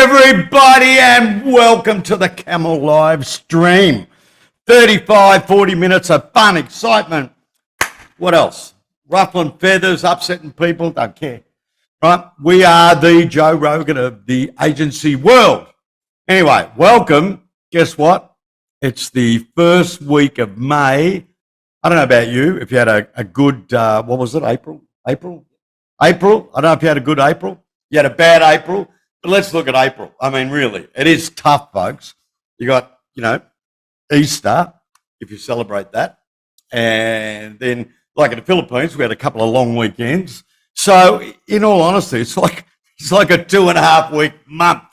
everybody, and welcome to the Camel live stream. 35, 40 minutes of fun, excitement. What else? Ruffling feathers, upsetting people, don't care. Right? We are the Joe Rogan of the agency world. Anyway, welcome. Guess what? It's the first week of May. I don't know about you, if you had a good, what was it, April? I don't know if you had a good April. You had a bad April. But let's look at April. I mean, really, it is tough, folks. You got, Easter, if you celebrate that. And then, like in the Philippines, we had a couple of long weekends. So, in all honesty, it's like a 2.5 week month.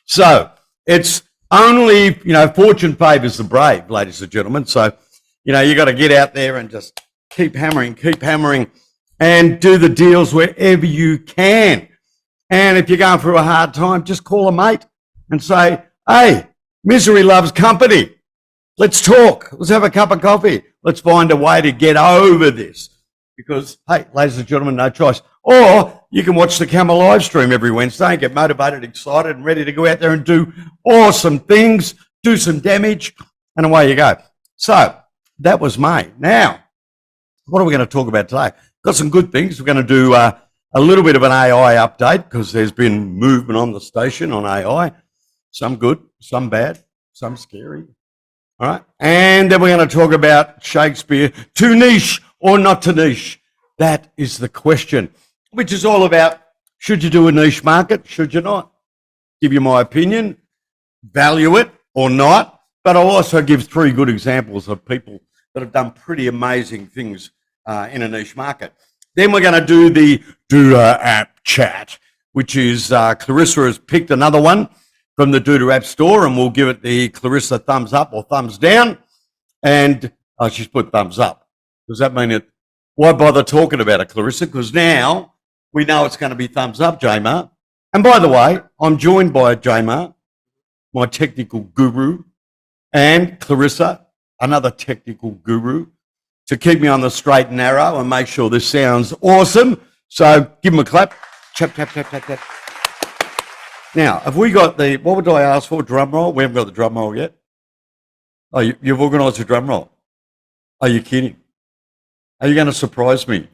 So, it's only, fortune favours the brave, ladies and gentlemen. So, you got to get out there and just keep hammering, and do the deals wherever you can. And if you're going through a hard time, just call a mate and say, hey, misery loves company. Let's talk. Let's have a cup of coffee. Let's find a way to get over this. Because, hey, ladies and gentlemen, no choice. Or you can watch the Camel live stream every Wednesday and get motivated, excited, and ready to go out there and do awesome things, do some damage, and away you go. So that was May. Now, what are we going to talk about today? Got some good things. We're going to do a little bit of an AI update because there's been movement on the station on AI. Some good, some bad, some scary. All right. And then we're going to talk about Shakespeare. Too niche or not too niche? That is the question, which is all about, should you do a niche market? Should you not? Give you my opinion, value it or not. But I'll also give 3 good examples of people that have done pretty amazing things in a niche market. Then we're going to do the Duda app chat, which is Clarissa has picked another one from the Duda app store, and we'll give it the Clarissa thumbs up or thumbs down. And she's put thumbs up. Does that mean it? Why bother talking about it, Clarissa? Because now we know it's going to be thumbs up, J-Mar. And by the way, I'm joined by J-Mar, my technical guru, and Clarissa, another technical guru, to keep me on the straight and narrow and make sure this sounds awesome. So give them a clap. Tap, tap, tap, tap, tap. Now, have we got what would I ask for? Drum roll? We haven't got the drum roll yet. Oh, you've organised a drum roll. Are you kidding? Are you going to surprise me?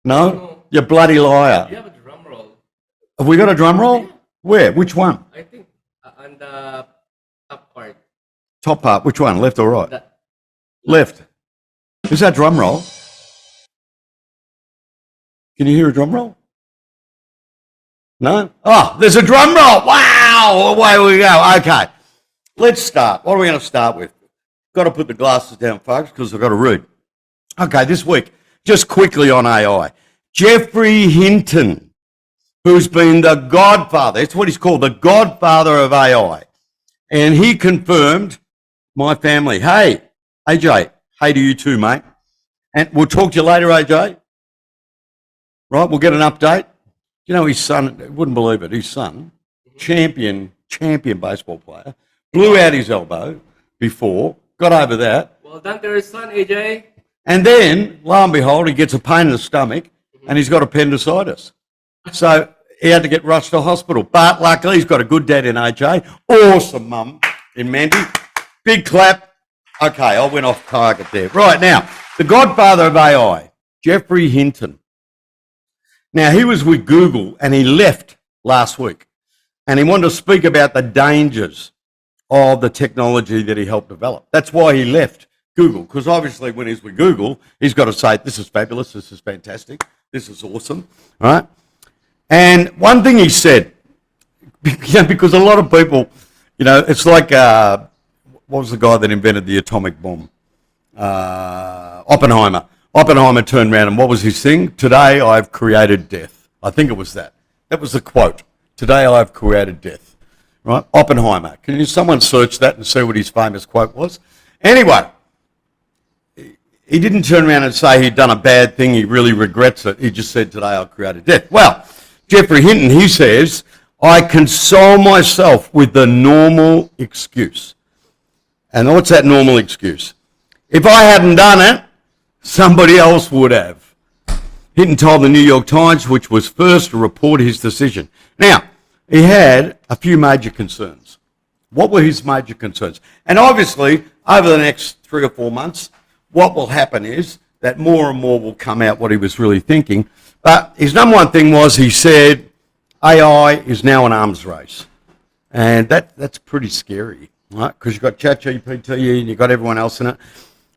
No? You bloody liar. You have a drum roll. Have we got a drum roll? Yeah. Where? Which one? I think on the top part. Top part? Which one? Left or right? Left. Is that drum roll? Can you hear a drum roll? No? Oh, there's a drum roll. Wow. Away we go. Okay. Let's start. What are we going to start with? Got to put the glasses down, folks, because I've got to read. Okay, this week, just quickly on AI. Geoffrey Hinton, who's been the godfather, it's what he's called, the godfather of AI. And he confirmed my family, hey, AJ, hey to you too, mate. And we'll talk to you later, AJ. Right, we'll get an update. His son, wouldn't believe it, his son, champion baseball player, blew out his elbow before, got over that. Well done to your son, AJ. And then, lo and behold, he gets a pain in the stomach and he's got appendicitis. So he had to get rushed to hospital. But luckily, he's got a good dad in AJ. Awesome mum in Mandy. Big clap. Okay, I went off target there. Right, now, the godfather of AI, Geoffrey Hinton. Now, he was with Google and he left last week. And he wanted to speak about the dangers of the technology that he helped develop. That's why he left Google, because obviously when he's with Google, he's got to say, this is fabulous, this is fantastic, this is awesome, all right? And one thing he said, because a lot of people, it's like... what was the guy that invented the atomic bomb? Oppenheimer. Oppenheimer turned around and what was his thing? Today I've created death. I think it was that. That was the quote. Today I've created death. Right? Oppenheimer. Can someone search that and see what his famous quote was? Anyway, he didn't turn around and say he'd done a bad thing, he really regrets it. He just said, today I've created death. Well, Geoffrey Hinton, he says, I console myself with the normal excuse. And what's that normal excuse? If I hadn't done it, somebody else would have. Hinton told the New York Times, which was first to report his decision. Now, he had a few major concerns. What were his major concerns? And obviously, over the next 3 or 4 months, what will happen is that more and more will come out what he was really thinking. But his number one thing was he said AI is now an arms race. And that's pretty scary, right? Because you've got ChatGPT and you've got everyone else in it.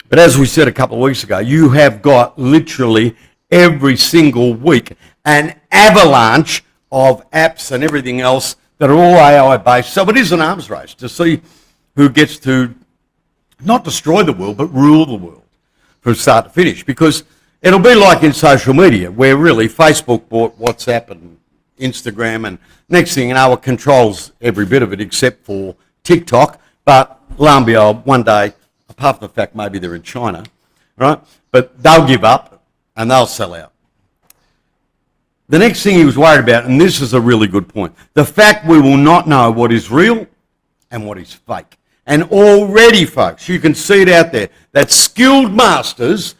But as we said a couple of weeks ago, you have got literally every single week an avalanche of apps and everything else that are all AI based. So it is an arms race to see who gets to not destroy the world, but rule the world from start to finish. Because it'll be like in social media, where really Facebook bought WhatsApp and Instagram, and next thing you know, it controls every bit of it except for TikTok. But lo and behold, one day, apart from the fact maybe they're in China, right? But they'll give up and they'll sell out. The next thing he was worried about, and this is a really good point, the fact we will not know what is real and what is fake. And already, folks, you can see it out there, that skilled masters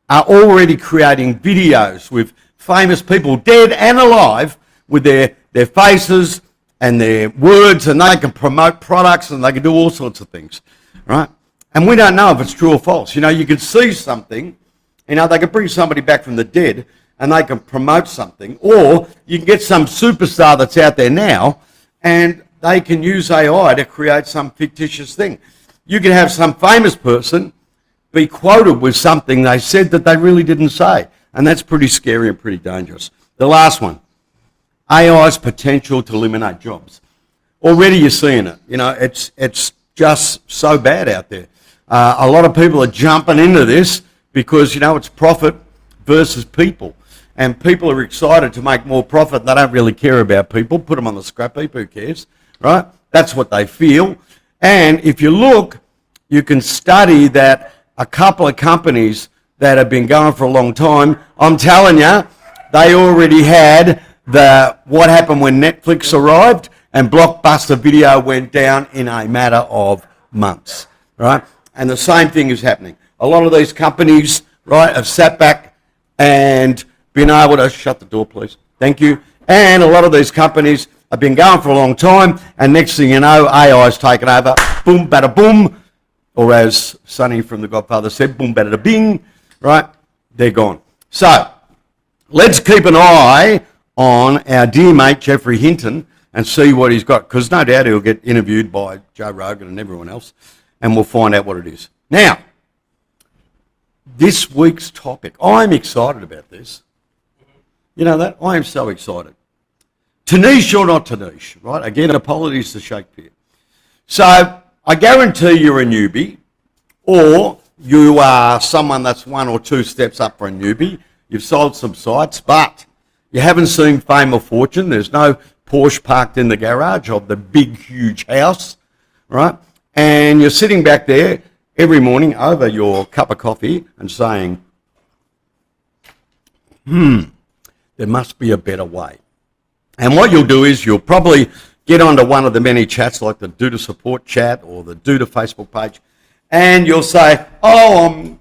are already creating videos with famous people, dead and alive, with their faces and their words, and they can promote products and they can do all sorts of things, right? And we don't know if it's true or false. You know, you can see something, you know, they can bring somebody back from the dead and they can promote something, or you can get some superstar that's out there now and they can use AI to create some fictitious thing. You can have some famous person be quoted with something they said that they really didn't say, and that's pretty scary and pretty dangerous. The last one, AI's potential to eliminate jobs. Already you're seeing it. You know, it's just so bad out there. A lot of people are jumping into this because, you know, it's profit versus people. And people are excited to make more profit. They don't really care about people. Put them on the scrap heap, who cares, right? That's what they feel. And if you look, you can study that a couple of companies that have been going for a long time, I'm telling you, they already had what happened when Netflix arrived and Blockbuster Video went down in a matter of months, right? And the same thing is happening. A lot of these companies, right, have sat back and been able to, shut the door please, thank you, and a lot of these companies have been going for a long time, and next thing you know, AI's taken over, boom, bada boom, or as Sonny from The Godfather said, boom, bada bing, right? They're gone. So, let's keep an eye on our dear mate Jeffrey Hinton and see what he's got, because no doubt he'll get interviewed by Joe Rogan and everyone else, and we'll find out what it is. Now, this week's topic, I'm excited about this. You know that? I am so excited. Tanish or not Tanish, right? Again, apologies to Shakespeare. So, I guarantee you're a newbie, or you are someone that's 1 or 2 steps up for a newbie. You've sold some sites, but you haven't seen fame or fortune. There's no Porsche parked in the garage of the big, huge house, right? And you're sitting back there every morning over your cup of coffee and saying, there must be a better way. And what you'll do is you'll probably get onto one of the many chats like the Do to Support chat or the Do to Facebook page, and you'll say, oh, I'm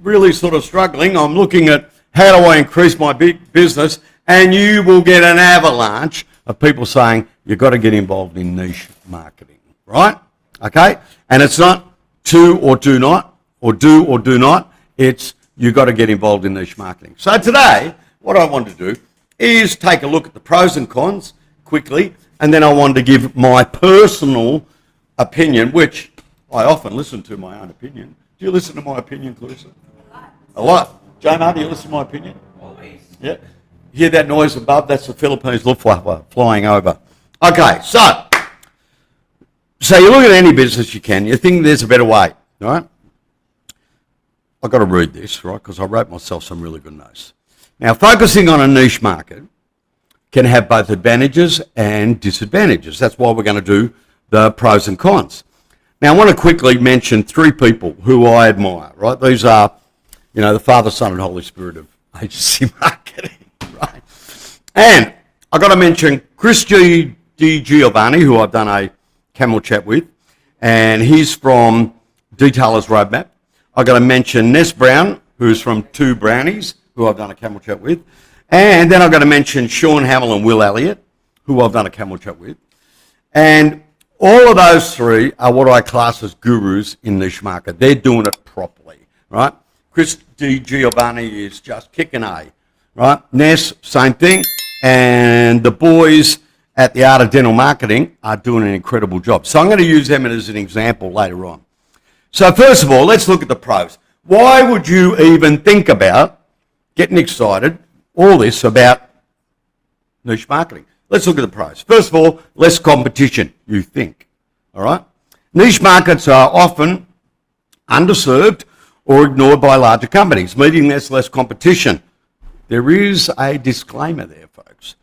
really sort of struggling. I'm looking at how do I increase my big business, and you will get an avalanche of people saying you've got to get involved in niche marketing, right? Okay? And it's not to or do not, or do or do not. It's you've got to get involved in niche marketing. So today, what I want to do is take a look at the pros and cons quickly, and then I want to give my personal opinion, which I often listen to my own opinion. Do you listen to my opinion, Clarissa? A lot. J-Mar, do you listen to my opinion? Always. Yeah. Hear that noise above? That's the Philippines Luftwaffe flying over. Okay, so you look at any business you can, you think there's a better way, right? I've got to read this, right, because I wrote myself some really good notes. Now, focusing on a niche market can have both advantages and disadvantages. That's why we're going to do the pros and cons. Now, I want to quickly mention 3 people who I admire, right? These are, you know, the Father, Son, and Holy Spirit of agency marketing, right? And I've got to mention Chris Di Giovanni, who I've done a camel chat with, and he's from Detailers Roadmap. I've got to mention Ness Brown, who's from 2 Brownies, who I've done a camel chat with. And then I've got to mention Sean Hamill and Will Elliott, who I've done a camel chat with. And all of those three are what I class as gurus in niche market. They're doing it properly, right? Chris Di Giovanni is just kicking A, right? Ness, same thing. And the boys at the Art of Dental Marketing are doing an incredible job. So I'm going to use them as an example later on. So first of all, let's look at the pros. Why would you even think about getting excited, all this about niche marketing? Let's look at the pros. First of all, less competition, you think, all right? Niche markets are often underserved or ignored by larger companies, meaning there's less competition. There is a disclaimer there, folks.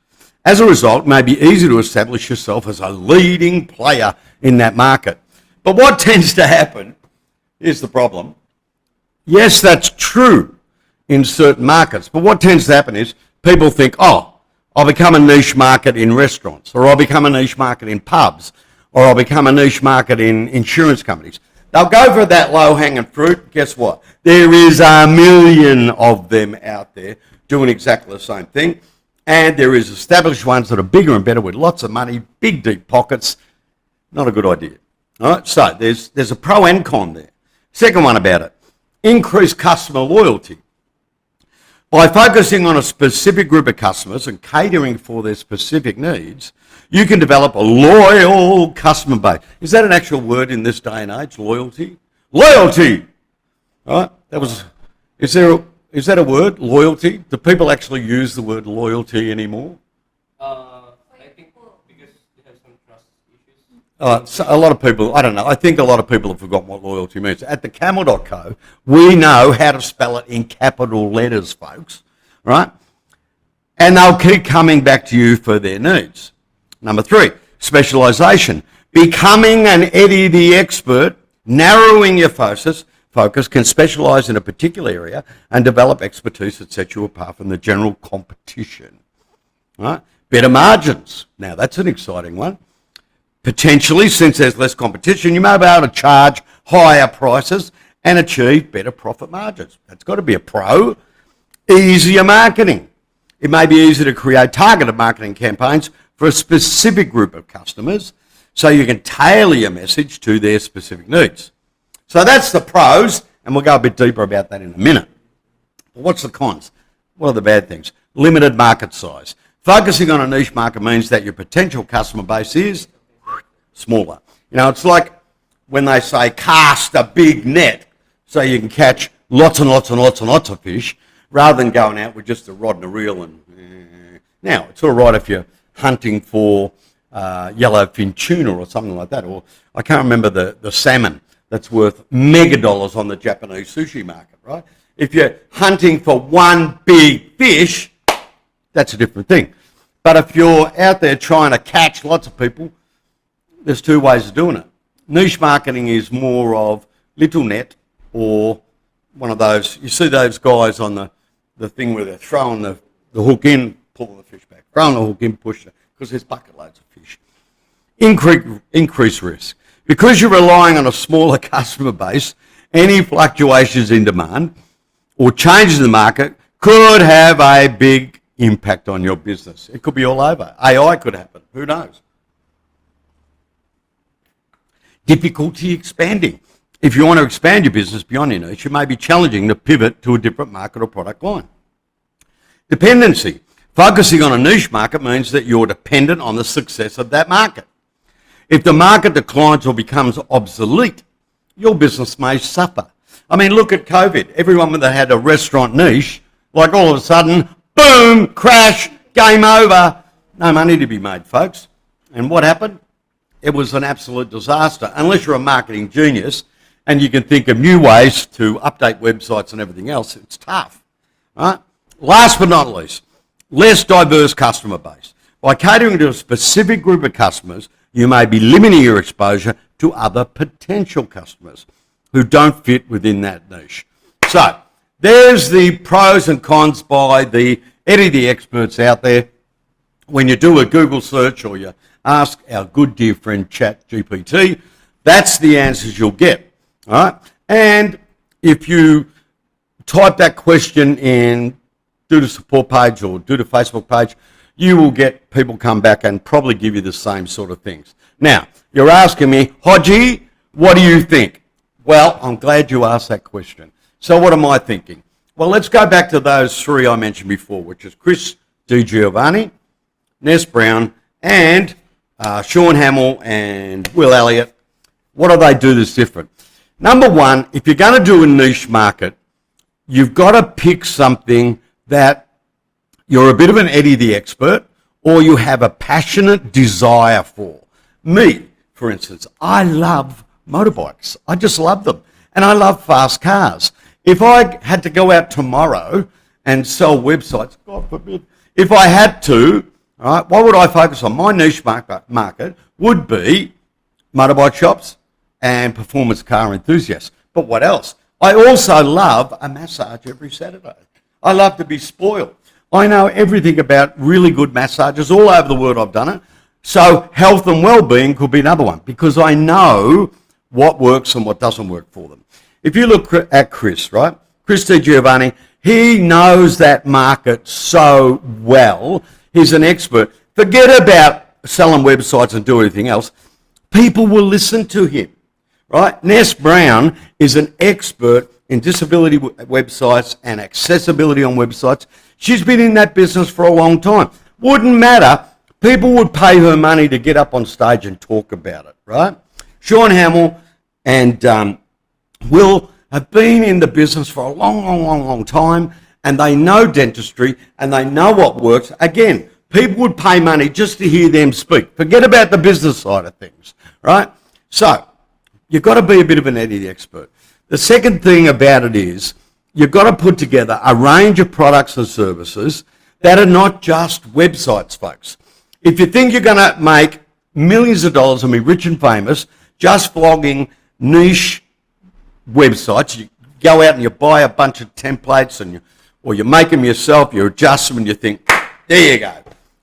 As a result, it may be easy to establish yourself as a leading player in that market. But what tends to happen, here's the problem. Yes, that's true in certain markets, but what tends to happen is people think, oh, I'll become a niche market in restaurants, or I'll become a niche market in pubs, or I'll become a niche market in insurance companies. They'll go for that low-hanging fruit. Guess what? There is a million of them out there doing exactly the same thing, and there is established ones that are bigger and better with lots of money, big, deep pockets. Not a good idea. All right, so there's a pro and con there. Second one about it, increase customer loyalty. By focusing on a specific group of customers and catering for their specific needs, you can develop a loyal customer base. Is that an actual word in this day and age, loyalty? Loyalty! All right, is that a word, loyalty? Do people actually use the word loyalty anymore? I think because they have some trust issues. So a lot of people, I don't know, I think a lot of people have forgotten what loyalty means. At TheCamel.co, we know how to spell it in capital letters, folks, right? And they'll keep coming back to you for their needs. Number 3, specialisation. Becoming an Eddie the expert, narrowing your focus can specialise in a particular area and develop expertise that sets you apart from the general competition, right? Better margins. Now, that's an exciting one. Potentially, since there's less competition, you may be able to charge higher prices and achieve better profit margins. That's got to be a pro. Easier marketing. It may be easier to create targeted marketing campaigns for a specific group of customers so you can tailor your message to their specific needs. So that's the pros, and we'll go a bit deeper about that in a minute. But what's the cons? What are the bad things? Limited market size. Focusing on a niche market means that your potential customer base is smaller. You know, it's like when they say cast a big net so you can catch lots and lots and lots and lots of fish rather than going out with just a rod and a reel. And now, it's all right if you're hunting for yellowfin tuna or something like that, or I can't remember the salmon that's worth mega dollars on the Japanese sushi market, right? If you're hunting for one big fish, that's a different thing. But if you're out there trying to catch lots of people, there's 2 ways of doing it. Niche marketing is more of little net or one of those, you see those guys on the thing where they're throwing the hook in, pulling the fish back, throwing the hook in, push it, because there's bucket loads of fish. Increase risk. Because you're relying on a smaller customer base, any fluctuations in demand or changes in the market could have a big impact on your business. It could be all over. AI could happen. Who knows? Difficulty expanding. If you want to expand your business beyond your niche, it may be challenging to pivot to a different market or product line. Dependency. Focusing on a niche market means that you're dependent on the success of that market. If the market declines or becomes obsolete, your business may suffer. I mean, look at COVID. Everyone that had a restaurant niche, like all of a sudden, boom, crash, game over. No money to be made, folks. And what happened? It was an absolute disaster. Unless you're a marketing genius and you can think of new ways to update websites and everything else, it's tough. Right? Last but not least, less diverse customer base. By catering to a specific group of customers, you may be limiting your exposure to other potential customers who don't fit within that niche. So, there's the pros and cons by the Eddie the experts out there. When you do a Google search or you ask our good dear friend ChatGPT, that's the answers you'll get. All right? And if you type that question in, do the support page or do the Facebook page, you will get people come back and probably give you the same sort of things. Now, you're asking me, Hodgie, what do you think? Well, I'm glad you asked that question. So what am I thinking? Well, let's go back to those three I mentioned before, which is Chris DiGiovanni, Ness Brown, and Sean Hamill and Will Elliott. What do they do that's different? Number one, if you're going to do a niche market, you've got to pick something that you're a bit of an Eddie the expert, or you have a passionate desire for. Me, for instance, I love motorbikes. I just love them. And I love fast cars. If I had to go out tomorrow and sell websites, God forbid, if I had to, all right, what would I focus on? My niche market would be motorbike shops and performance car enthusiasts. But what else? I also love a massage every Saturday. I love to be spoiled. I know everything about really good massages all over the world. I've done it. So health and well-being could be another one because I know what works and what doesn't work for them. If you look at Chris, right? Chris DiGiovanni, he knows that market so well. He's an expert. Forget about selling websites and do anything else. People will listen to him, right? Ness Brown is an expert in disability websites and accessibility on websites. She's been in that business for a long time. Wouldn't matter. People would pay her money to get up on stage and talk about it, right? Sean Hamill and Will have been in the business for a long time, and they know dentistry and they know what works. Again, people would pay money just to hear them speak. Forget about the business side of things, right? So you've got to be a bit of an Eddie the expert. The second thing about it is you've got to put together a range of products and services that are not just websites, folks. If you think you're going to make millions of dollars and be rich and famous just blogging niche websites, you go out and you buy a bunch of templates or you make them yourself, you adjust them and you think, there you go.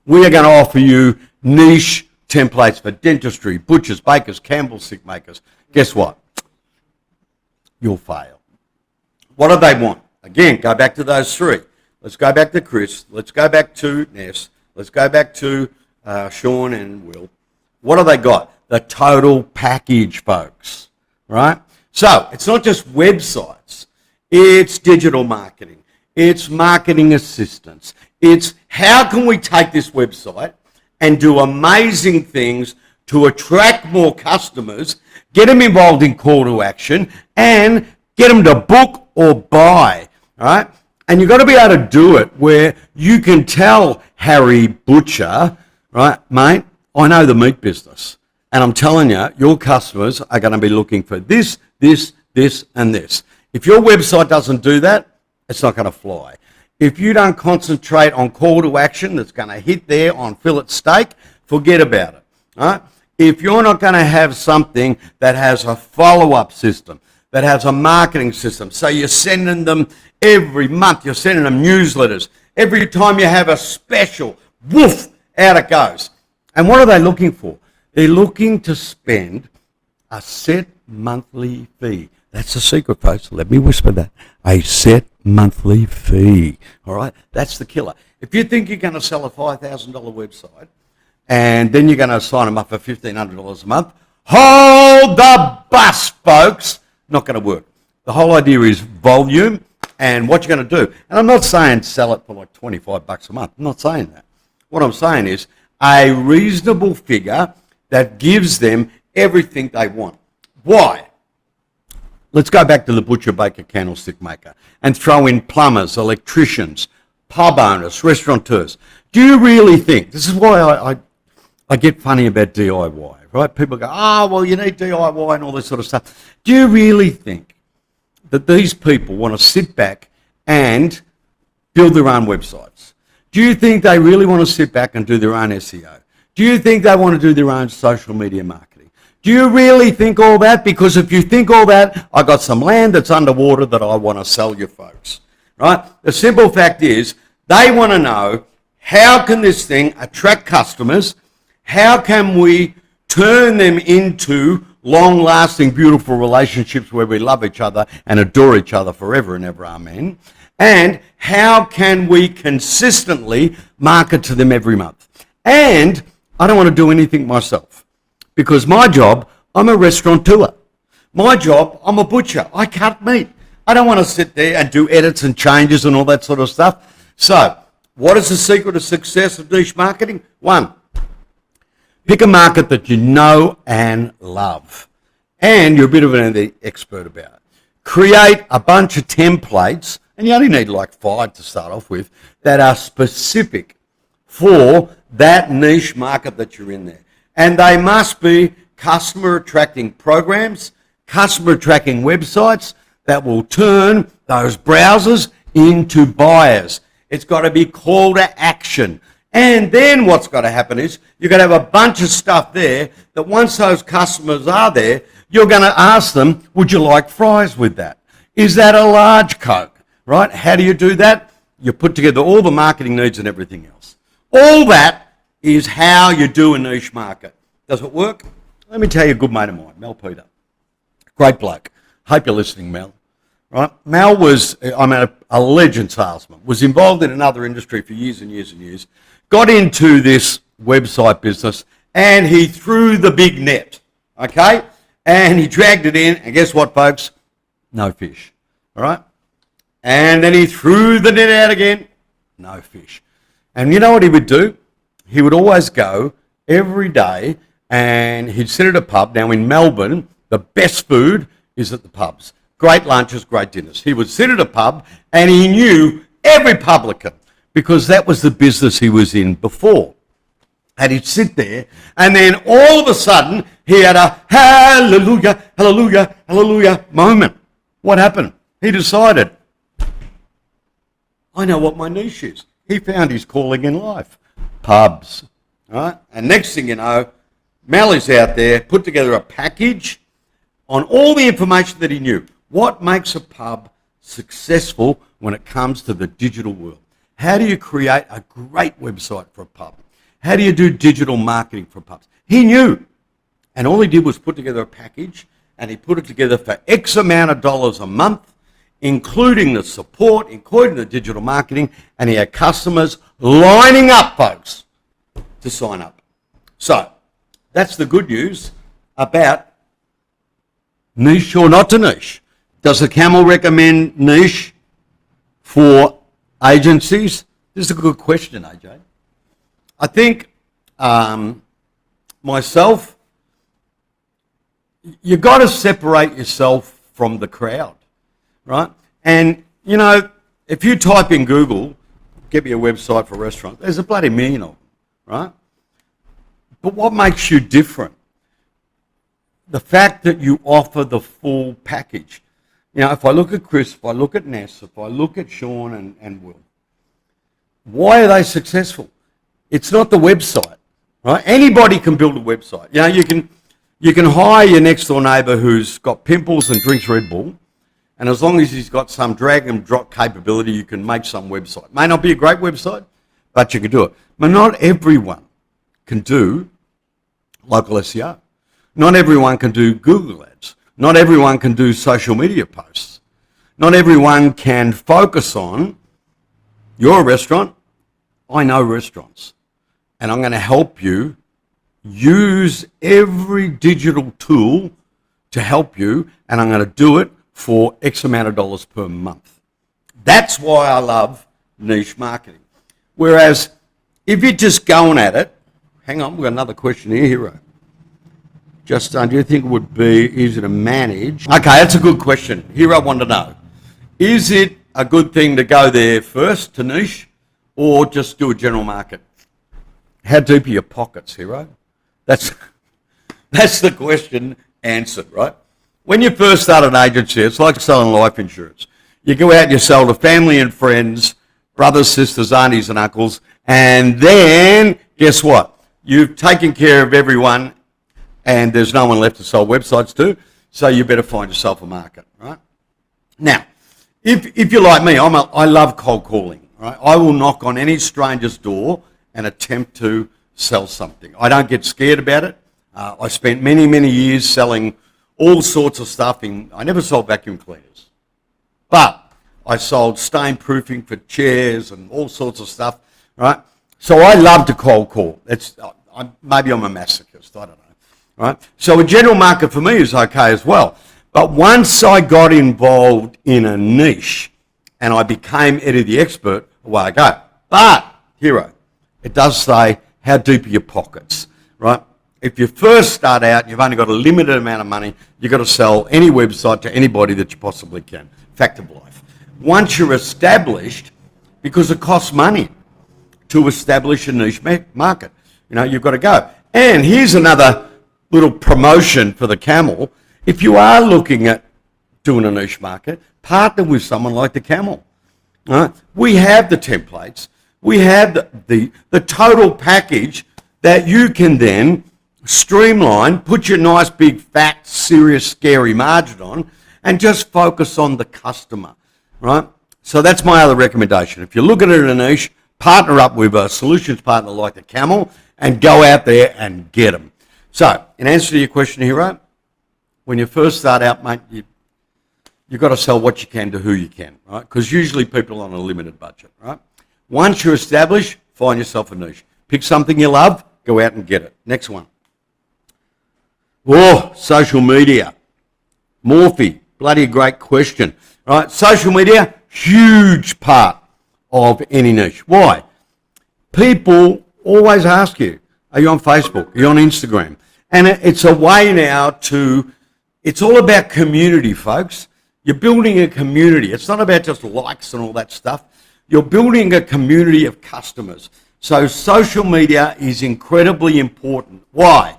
We are going to offer you niche templates for dentistry, butchers, bakers, candlestick makers. Guess what? You'll fail. What do they want? Again, go back to those three. Let's go back to Chris. Let's go back to Ness. Let's go back to Sean and Will. What have they got? The total package, folks, right? So it's not just websites. It's digital marketing. It's marketing assistance. It's how can we take this website and do amazing things to attract more customers, get them involved in call to action, and get them to book or buy, right? And you've got to be able to do it where you can tell Harry Butcher, right, mate, I know the meat business. And I'm telling you, your customers are going to be looking for this, and this. If your website doesn't do that, it's not going to fly. If you don't concentrate on call to action that's going to hit there on fillet steak, forget about it. Right? If you're not going to have something that has a follow-up system, that has a marketing system, so you're sending them every month, you're sending them newsletters. Every time you have a special, woof, out it goes. And what are they looking for? They're looking to spend a set monthly fee. That's the secret, folks. Let me whisper that. A set monthly fee. All right? That's the killer. If you think you're going to sell a $5,000 website and then you're going to sign them up for $1,500 a month, hold the bus, folks. Not going to work. The whole idea is volume and what you're going to do. And I'm not saying sell it for like $25 a month. I'm not saying that. What I'm saying is a reasonable figure that gives them everything they want. Why? Let's go back to the butcher, baker, candlestick maker and throw in plumbers, electricians, pub owners, restaurateurs. Do you really think, this is why I get funny about DIY, right? People go, oh, well, you need DIY and all this sort of stuff. Do you really think that these people want to sit back and build their own websites? Do you think they really want to sit back and do their own SEO? Do you think they want to do their own social media marketing? Do you really think all that? Because if you think all that, I got some land that's underwater that I want to sell you folks, right? The simple fact is they want to know how can this thing attract customers? How can we turn them into long-lasting, beautiful relationships where we love each other and adore each other forever and ever, amen? And how can we consistently market to them every month? And I don't want to do anything myself because my job, I'm a restaurateur. My job, I'm a butcher. I cut meat. I don't want to sit there and do edits and changes and all that sort of stuff. So, what is the secret of success of niche marketing? One, pick a market that you know and love, and you're a bit of an expert about it. Create a bunch of templates, and you only need like 5 to start off with, that are specific for that niche market that you're in there. And they must be customer attracting programs, customer attracting websites that will turn those browsers into buyers. It's got to be call to action. And then what's got to happen is you've got to have a bunch of stuff there that once those customers are there, you're going to ask them, would you like fries with that? Is that a large Coke? Right? How do you do that? You put together all the marketing needs and everything else. All that is how you do a niche market. Does it work? Let me tell you a good mate of mine, Mel Peter. Great bloke. Hope you're listening, Mel. Right? Mel was, a legend salesman, was involved in another industry for years and years and years, got into this website business, and he threw the big net, okay? And he dragged it in, and guess what, folks? No fish, all right? And then he threw the net out again, no fish. And you know what he would do? He would always go every day, and he'd sit at a pub. Now in Melbourne, the best food is at the pubs. Great lunches, great dinners. He would sit at a pub and he knew every publican because that was the business he was in before. And he'd sit there and then all of a sudden he had a hallelujah, hallelujah, hallelujah moment. What happened? He decided, I know what my niche is. He found his calling in life. Pubs. Right? And next thing you know, Mel is out there, put together a package on all the information that he knew. What makes a pub successful when it comes to the digital world? How do you create a great website for a pub? How do you do digital marketing for pubs? He knew. And all he did was put together a package, and he put it together for X amount of dollars a month, including the support, including the digital marketing, and he had customers lining up, folks, to sign up. So, that's the good news about niche or not to niche. Does TheCamel recommend niche for agencies? This is a good question, AJ. I think myself, you've got to separate yourself from the crowd, right? And, you know, if you type in Google, get me a website for restaurants, there's a bloody million of them, right? But what makes you different? The fact that you offer the full package. You know, if I look at Chris, if I look at Ness, if I look at Sean and Will, why are they successful? It's not the website, right? Anybody can build a website. You know, you can hire your next door neighbour who's got pimples and drinks Red Bull, and as long as he's got some drag and drop capability, you can make some website. May not be a great website, but you can do it. But not everyone can do local SEO. Not everyone can do Google Ads. Not everyone can do social media posts. Not everyone can focus on, you're a restaurant, I know restaurants, and I'm going to help you use every digital tool to help you, and I'm going to do it for X amount of dollars per month. That's why I love niche marketing. Whereas if you're just going at it, hang on, we've got another question here, Hero. Just, do you think it would be easy to manage? Okay, that's a good question. Here I want to know. Is it a good thing to go there first to niche or just do a general market? How deep are your pockets, Hero? That's the question answered, right? When you first start an agency, it's like selling life insurance. You go out and you sell to family and friends, brothers, sisters, aunties and uncles, and then guess what? You've taken care of everyone and there's no one left to sell websites to, so you better find yourself a market, right? Now, if you're like me, I love cold calling, right? I will knock on any stranger's door and attempt to sell something. I don't get scared about it. I spent many, many years selling all sorts of stuff. I never sold vacuum cleaners. But I sold stain proofing for chairs and all sorts of stuff, right? So I love to cold call. Maybe I'm a masochist, I don't know, right? So a general market for me is okay as well. But once I got involved in a niche and I became Eddie the Expert, away I go. But, hero, it does say, how deep are your pockets, right? If you first start out and you've only got a limited amount of money, you've got to sell any website to anybody that you possibly can. Fact of life. Once you're established, because it costs money to establish a niche market, you've got to go. And here's another little promotion for the Camel. If you are looking at doing a niche market, partner with someone like TheCamel. We have the templates. We have the total package that you can then streamline, put your nice big fat serious scary margin on, and just focus on the customer, right? So that's my other recommendation. If you're looking at a niche, partner up with a solutions partner like TheCamel and go out there and get them. So in answer to your question, hero, when you first start out, mate, you've got to sell what you can to who you can, right? Because usually people are on a limited budget, right? Once you're established, find yourself a niche. Pick something you love, go out and get it. Next one. Oh, social media. Morphe, bloody great question. Right, social media, huge part of any niche. Why? People always ask you, are you on Facebook? Are you on Instagram? And it's a way now it's all about community, folks. You're building a community. It's not about just likes and all that stuff. You're building a community of customers. So social media is incredibly important. Why?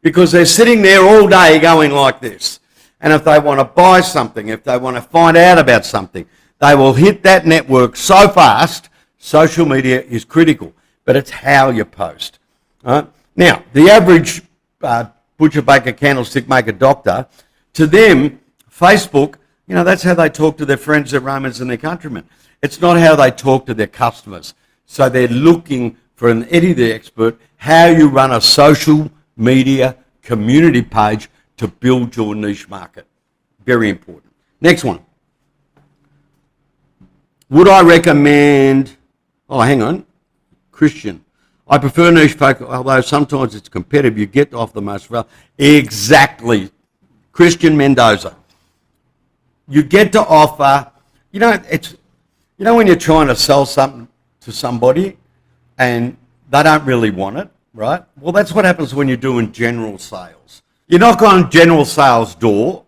Because they're sitting there all day going like this. And if they want to buy something, if they want to find out about something, they will hit that network so fast. Social media is critical, but it's how you post. Right? Now, the average butcher, baker, candlestick maker, doctor, to them, Facebook, that's how they talk to their friends, their Romans, and their countrymen. It's not how they talk to their customers. So they're looking for an Eddie the Expert, how you run a social media community page to build your niche market. Very important. Next one. Would I recommend, hang on, Christian. I prefer niche focus, although sometimes it's competitive. You get off the most relevant. Exactly. Christian Mendoza. You get to offer, when you're trying to sell something to somebody and they don't really want it, right? Well, that's what happens when you're doing general sales. You knock on general sales door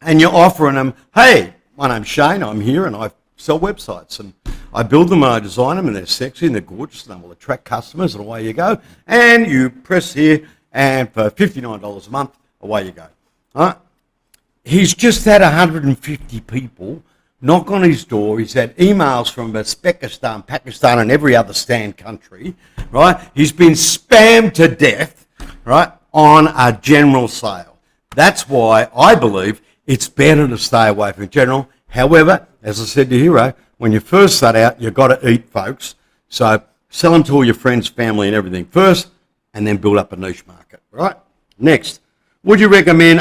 and you're offering them, hey, my name's Shane, I'm here and I sell websites and I build them and I design them and they're sexy and they're gorgeous and they will attract customers and away you go. And you press here and for $59 a month, away you go. All right? He's just had 150 people knock on his door. He's had emails from Uzbekistan, Pakistan, and every other stand country, right? He's been spammed to death, right, on a general sale. That's why I believe it's better to stay away from general. However, as I said to Hero, when you first start out, you've got to eat, folks. So sell them to all your friends, family, and everything first, and then build up a niche market, right? Next, would you recommend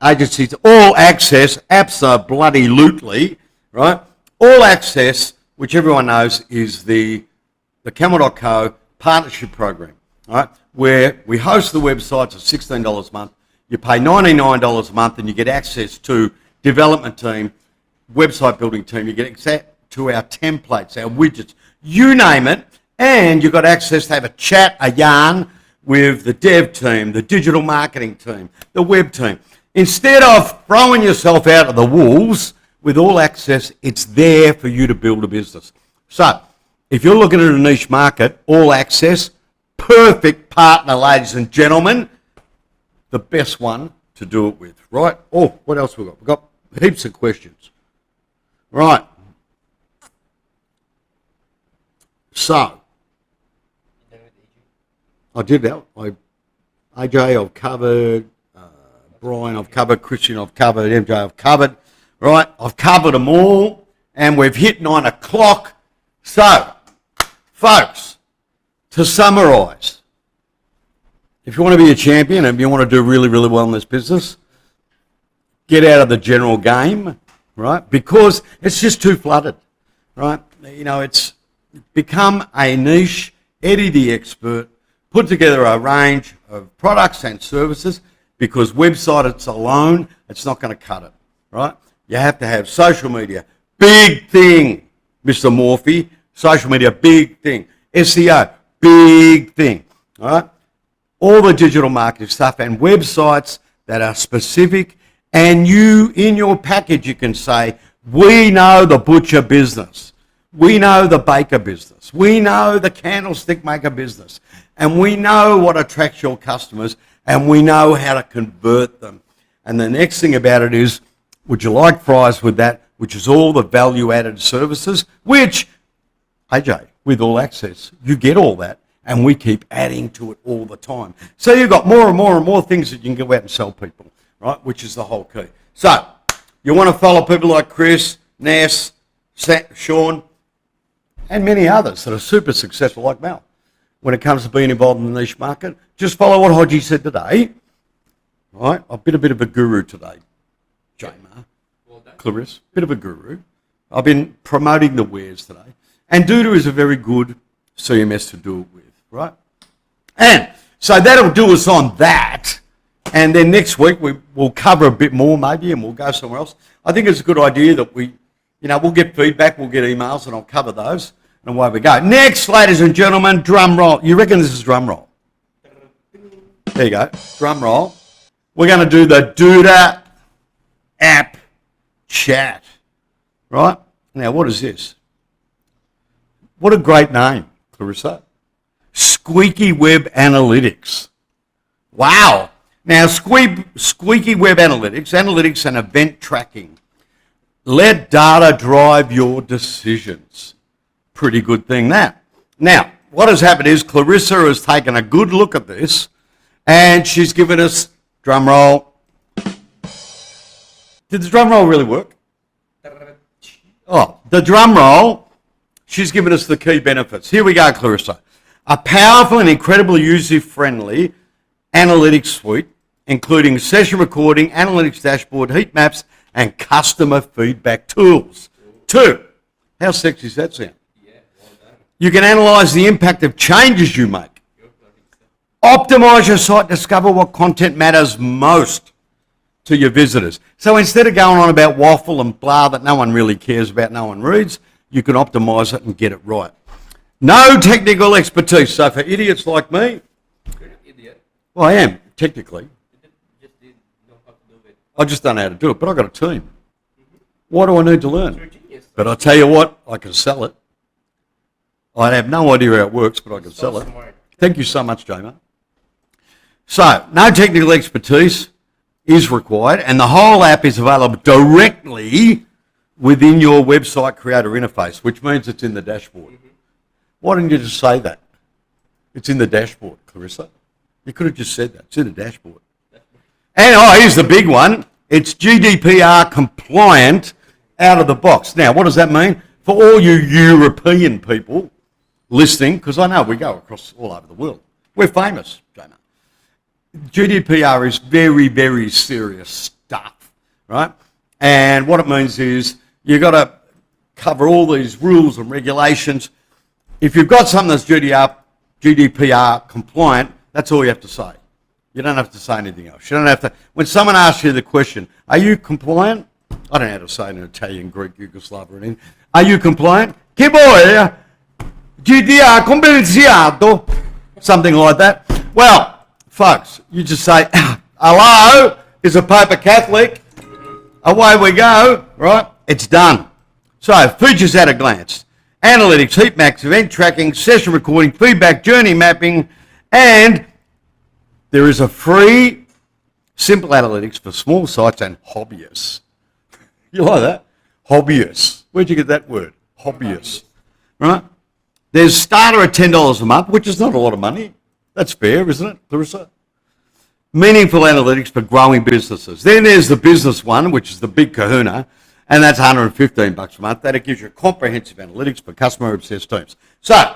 agencies all access? Absolutely, right? All access, which everyone knows is the camel.co partnership program, right? Where we host the websites at $16 a month. You pay $99 a month and you get access to development team, website building team. You get access to our templates, our widgets, you name it. And you've got access to have a chat, a yarn with the dev team, the digital marketing team, the web team. Instead of throwing yourself out of the wolves, with all access, it's there for you to build a business. So, if you're looking at a niche market, all access, perfect partner, ladies and gentlemen, the best one to do it with, right? Oh, what else we got? We've got heaps of questions. Right. So, I did that. AJ, I've covered. Brian, I've covered. Christian, I've covered. MJ, I've covered. Right, I've covered them all, and we've hit 9 o'clock. So, folks, to summarise, if you want to be a champion and you want to do really, really well in this business, get out of the general game right? Because it's just too flooded, right? You know, it's become a niche, Eddie the expert, put together a range of products and services because website alone, it's not going to cut it, right? You have to have social media, big thing, Mr. Morphy, social media, big thing. SEO, big thing, all right? All the digital marketing stuff and websites that are specific, and you, in your package, you can say, we know the butcher business. We know the baker business. We know the candlestick maker business. And we know what attracts your customers, and we know how to convert them. And the next thing about it is, would you like fries with that, which is all the value-added services, which, AJ, with All Access, you get all that, and we keep adding to it all the time. So you've got more and more and more things that you can go out and sell people, right, which is the whole key. So you want to follow people like Chris, Ness, Sean, and many others that are super successful like Mel when it comes to being involved in the niche market. Just follow what Hodgie said today. Right? I've been a bit of a guru today, Jamar, Clarisse, bit of a guru. I've been promoting the wares today. And Doodoo is a very good CMS to do it with, right? And so that'll do us on that. And then next week we'll cover a bit more maybe and we'll go somewhere else. I think it's a good idea that we'll get feedback, we'll get emails, and I'll cover those, and away we go. Next, ladies and gentlemen, drum roll. You reckon this is drum roll? There you go, drum roll. We're going to do the Doodoo app chat, right? Now, what is this? What a great name, Clarissa. Squeaky Web Analytics. Wow. Now, Squeaky Web Analytics and event tracking. Let data drive your decisions. Pretty good thing, that. Now, what has happened is Clarissa has taken a good look at this and she's given us, drum roll. Did the drum roll really work? Oh, the drum roll, she's given us the key benefits. Here we go, Clarissa. A powerful and incredibly user-friendly analytics suite, including session recording, analytics dashboard, heat maps, and customer feedback tools. 2, how sexy does that sound? Yeah, well done. You can analyze the impact of changes you make. Optimize your site, discover what content matters most to your visitors. So instead of going on about waffle and blah that no one really cares about, no one reads, you can optimize it and get it right. No technical expertise. So for idiots like me, you're an idiot. Well, I am, technically. Just didn't know how to do it. I just don't know how to do it, but I've got a team. Mm-hmm. What do I need to learn? But I tell you what, I can sell it. I have no idea how it works, but I can sell it. Thank you so much, Jamer. So, no technical expertise is required, and the whole app is available directly within your website creator interface, which means it's in the dashboard. Mm-hmm. Why didn't you just say that? It's in the dashboard, Clarissa. You could have just said that. It's in the dashboard. And here's the big one. It's GDPR compliant out of the box. Now, what does that mean? For all you European people listening, because I know we go across all over the world. We're famous, Jamer. GDPR is very, very serious stuff, right? And what it means is you've got to cover all these rules and regulations. If you've got something that's GDPR compliant, that's all you have to say. You don't have to say anything else. You don't have to. When someone asks you the question, are you compliant? I don't know how to say it in Italian, Greek, Yugoslav, or anything. Are you compliant? Che vuoi? GDPR compliant. Something like that. Well, folks, you just say, hello, is a Pope a Catholic? Away we go, right? It's done. So, features at a glance. Analytics, heat maps, event tracking, session recording, feedback, journey mapping, and there is a free simple analytics for small sites and hobbyists. You like that? Hobbyists. Where'd you get that word? Hobbyists. Right? There's starter at $10 a month, which is not a lot of money. That's fair, isn't it, Clarissa? Meaningful analytics for growing businesses. Then there's the business one, which is the big kahuna, and that's $115 a month. That gives you comprehensive analytics for customer-obsessed teams. So,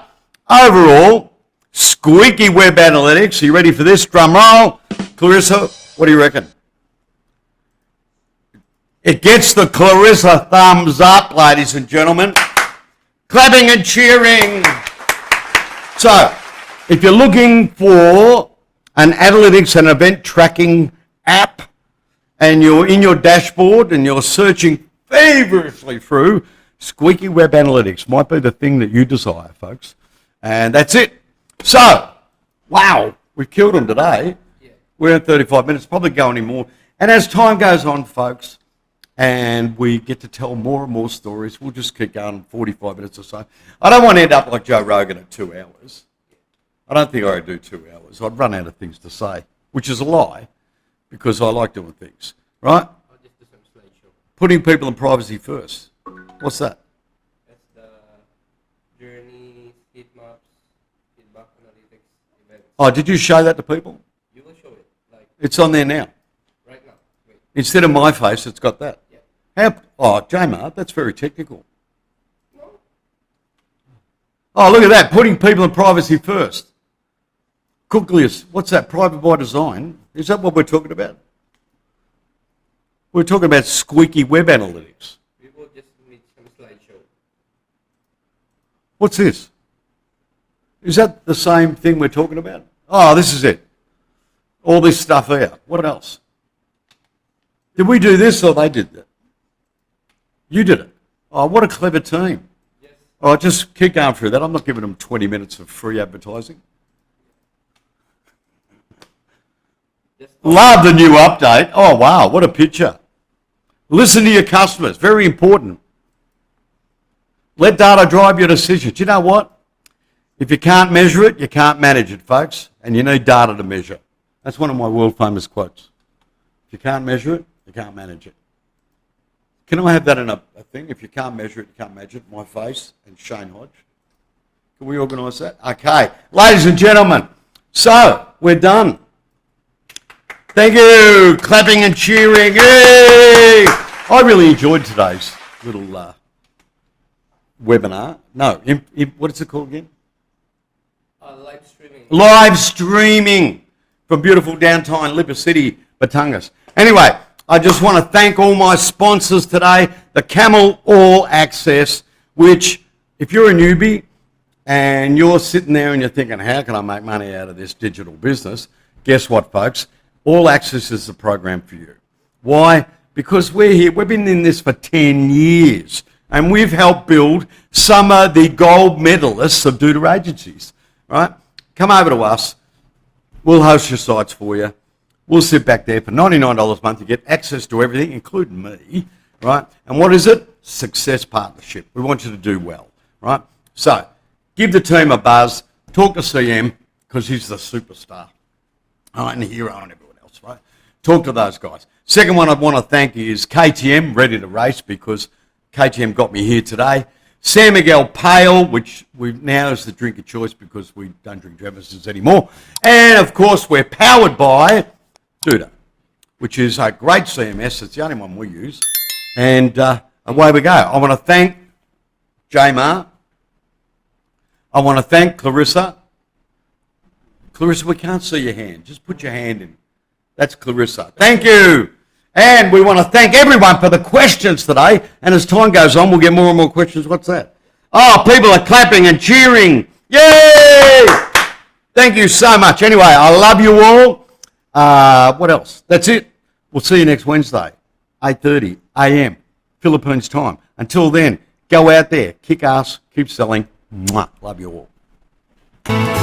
overall, Squeaky Web Analytics. Are you ready for this? Drum roll. Clarissa, what do you reckon? It gets the Clarissa thumbs up, ladies and gentlemen. Clapping and cheering. So, if you're looking for an analytics and event tracking app, and you're in your dashboard and you're searching feverishly through, Squeaky Web Analytics might be the thing that you desire, folks. And that's it. So, wow, we've killed them today. Yeah. We're at 35 minutes, probably go any more. And as time goes on, folks, and we get to tell more and more stories, we'll just keep going 45 minutes or so. I don't want to end up like Joe Rogan at 2 hours. I don't think I would do 2 hours. I'd run out of things to say, which is a lie, because I like doing things, right? I'll just do some slideshow. Putting people in privacy first. What's that? That's the journey, heat maps, feedback analytics, events. Oh, did you show that to people? You will show it, like, It's on there now. right now. Wait. Instead of my face, it's got that. Yeah. How? Oh, J-Mart, that's very technical. No. Oh, look at that, putting people in privacy first. Cooklius, what's that, private by design? Is that what we're talking about? We're talking about Squeaky Web Analytics. We will just need some slideshow. What's this? Is that the same thing we're talking about? Oh, this is it. All this stuff here. What else? Did we do this or they did that? You did it. Oh, what a clever team. Yes. Oh, just keep going through that. I'm not giving them 20 minutes of free advertising. Just Love the new update. Oh, wow, what a picture. Listen to your customers. Very important. Let data drive your decisions. Do you know what? If you can't measure it, you can't manage it, folks. And you need data to measure. That's one of my world famous quotes. If you can't measure it, you can't manage it. Can I have that in a thing? If you can't measure it, you can't manage it. My face and Shane Hodge. Can we organise that? Okay. Ladies and gentlemen, so we're done. Thank you. Clapping and cheering. Yay! I really enjoyed today's little webinar. No, what is it called again? live streaming. Live streaming from beautiful downtown Lipa City, Batangas. Anyway, I just want to thank all my sponsors today. TheCamel All Access, which if you're a newbie and you're sitting there and you're thinking, how can I make money out of this digital business? Guess what, folks? All Access is the program for you. Why? Because we're here. We've been in this for 10 years. And we've helped build some of the gold medalists of Duda agencies, right? Come over to us. We'll host your sites for you. We'll sit back there for $99 a month. You get access to everything, including me, right? And what is it? Success partnership. We want you to do well, right? So give the team a buzz. Talk to CM because he's the superstar, right, and the hero and everyone else, right? Talk to those guys. Second one I want to thank is KTM, ready to race because KTM got me here today. San Miguel Pale, which we now is the drink of choice because we don't drink Jefferson's anymore. And of course, we're powered by Duda, which is a great CMS. It's the only one we use. And away we go. I want to thank J-Mar. I want to thank Clarissa. Clarissa, we can't see your hand. Just put your hand in. That's Clarissa. Thank you. And we want to thank everyone for the questions today. And as time goes on, we'll get more and more questions. What's that? Oh, people are clapping and cheering. Yay! Thank you so much. Anyway, I love you all. What else? That's it. We'll see you next Wednesday, 8:30 a.m. Philippines time. Until then, go out there, kick ass, keep selling. Mwah. Love you all.